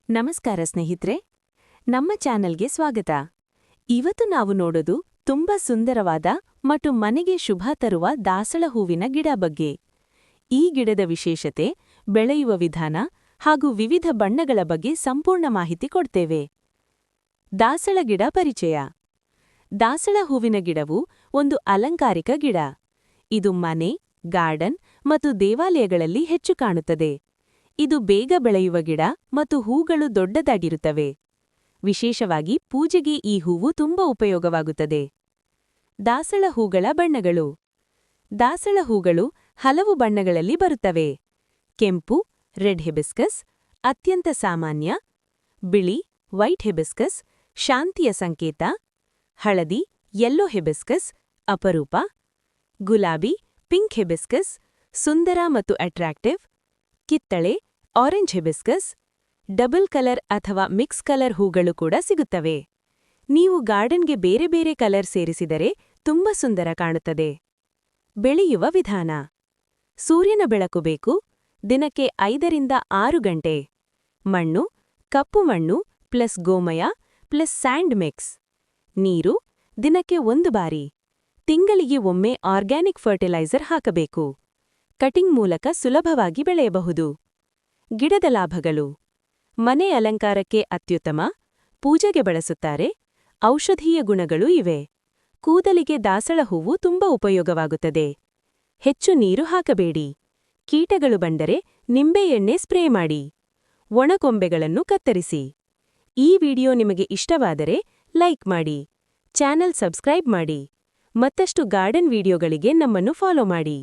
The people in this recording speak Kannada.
ನಮಸ್ಕಾರ ಸ್ನೇಹಿತರೆ, ನಮ್ಮ ಚಾನೆಲ್ಗೆ ಸ್ವಾಗತ. ಇವತ್ತು ನಾವು ನೋಡೋದು ತುಂಬಾ ಸುಂದರವಾದ ಮತ್ತು ಮನೆಗೆ ಶುಭ ತರುವ ದಾಸಳ ಹೂವಿನ ಗಿಡ ಬಗ್ಗೆ. ಈ ಗಿಡದ ವಿಶೇಷತೆ, ಬೆಳೆಯುವ ವಿಧಾನ ಹಾಗೂ ವಿವಿಧ ಬಣ್ಣಗಳ ಬಗ್ಗೆ ಸಂಪೂರ್ಣ ಮಾಹಿತಿ ಕೊಡ್ತೇವೆ. ದಾಸಳ ಗಿಡ ಪರಿಚಯ. ದಾಸಳ ಹೂವಿನ ಗಿಡವು ಒಂದು ಅಲಂಕಾರಿಕ ಗಿಡ. ಇದು ಮನೆ, ಗಾರ್ಡನ್ ಮತ್ತು ದೇವಾಲಯಗಳಲ್ಲಿ ಹೆಚ್ಚು ಕಾಣುತ್ತದೆ. ಇದು ಬೇಗ ಬೆಳೆಯುವ ಗಿಡ ಮತ್ತು ಹೂಗಳು ದೊಡ್ಡದಾಗಿರುತ್ತವೆ. ವಿಶೇಷವಾಗಿ ಪೂಜೆಗೆ ಈ ಹೂವು ತುಂಬಾ ಉಪಯೋಗವಾಗುತ್ತದೆ. ದಾಸಳ ಹೂಗಳ ಬಣ್ಣಗಳು. ದಾಸಳ ಹೂಗಳು ಹಲವು ಬಣ್ಣಗಳಲ್ಲಿ ಬರುತ್ತವೆ. ಕೆಂಪು, ರೆಡ್ ಹಿಬಿಸ್ಕಸ್, ಅತ್ಯಂತ ಸಾಮಾನ್ಯ. ಬಿಳಿ, ವೈಟ್ ಹಿಬಿಸ್ಕಸ್, ಶಾಂತಿಯ ಸಂಕೇತ. ಹಳದಿ, ಯೆಲ್ಲೋ ಹಿಬಿಸ್ಕಸ್, ಅಪರೂಪ. ಗುಲಾಬಿ, ಪಿಂಕ್ ಹಿಬಿಸ್ಕಸ್, ಸುಂದರ ಮತ್ತು ಅಟ್ರಾಕ್ಟಿವ್. ಕಿತ್ತಳೆ, ಆರೆಂಜ್ ಹಿಬಿಸ್ಕಸ್. ಡಬಲ್ ಕಲರ್ ಅಥವಾ ಮಿಕ್ಸ್ ಕಲರ್ ಹೂಗಳು ಕೂಡ ಸಿಗುತ್ತವೆ. ನೀವು ಗಾರ್ಡನ್ಗೆ ಬೇರೆ ಬೇರೆ ಕಲರ್ ಸೇರಿಸಿದರೆ ತುಂಬಾ ಸುಂದರ ಕಾಣುತ್ತದೆ. ಬೆಳೆಯುವ ವಿಧಾನ. ಸೂರ್ಯನ ಬೆಳಕು ಬೇಕು. ದಿನಕ್ಕೆ 5ರಿಂದ 6 ಗಂಟೆ. ಮಣ್ಣು, ಕಪ್ಪು ಮಣ್ಣು ಪ್ಲಸ್ ಗೋಮಯ ಪ್ಲಸ್ ಸ್ಯಾಂಡ್ ಮಿಕ್ಸ್. ನೀರು, ದಿನಕ್ಕೆ 1 ಬಾರಿ. ತಿಂಗಳಿಗೆ ಒಮ್ಮೆ ಆರ್ಗ್ಯಾನಿಕ್ ಫರ್ಟಿಲೈಸರ್ ಹಾಕಬೇಕು. ಕಟಿಂಗ್ ಮೂಲಕ ಸುಲಭವಾಗಿ ಬೆಳೆಯಬಹುದು. ಗಿಡದ ಲಾಭಗಳು. ಮನೆ ಅಲಂಕಾರಕ್ಕೆ ಅತ್ಯುತ್ತಮ. ಪೂಜೆಗೆ ಬಳಸುತ್ತಾರೆ. ಔಷಧೀಯ ಗುಣಗಳೂ ಇವೆ. ಕೂದಲಿಗೆ ದಾಸಳ ಹೂವು ತುಂಬಾ ಉಪಯೋಗವಾಗುತ್ತದೆ. ಹೆಚ್ಚು ನೀರು ಹಾಕಬೇಡಿ. ಕೀಟಗಳು ಬಂದರೆ ನಿಂಬೆ ಎಣ್ಣೆ ಸ್ಪ್ರೇ ಮಾಡಿ. ಒಣಕೊಂಬೆಗಳನ್ನು ಕತ್ತರಿಸಿ. ಈ ವಿಡಿಯೋ ನಿಮಗೆ ಇಷ್ಟವಾದರೆ ಲೈಕ್ ಮಾಡಿ. ಚಾನೆಲ್ ಸಬ್ಸ್ಕ್ರೈಬ್ ಮಾಡಿ. ಮತ್ತಷ್ಟು ಗಾರ್ಡನ್ ವಿಡಿಯೋಗಳಿಗೆ ನಮ್ಮನ್ನು ಫಾಲೋ ಮಾಡಿ.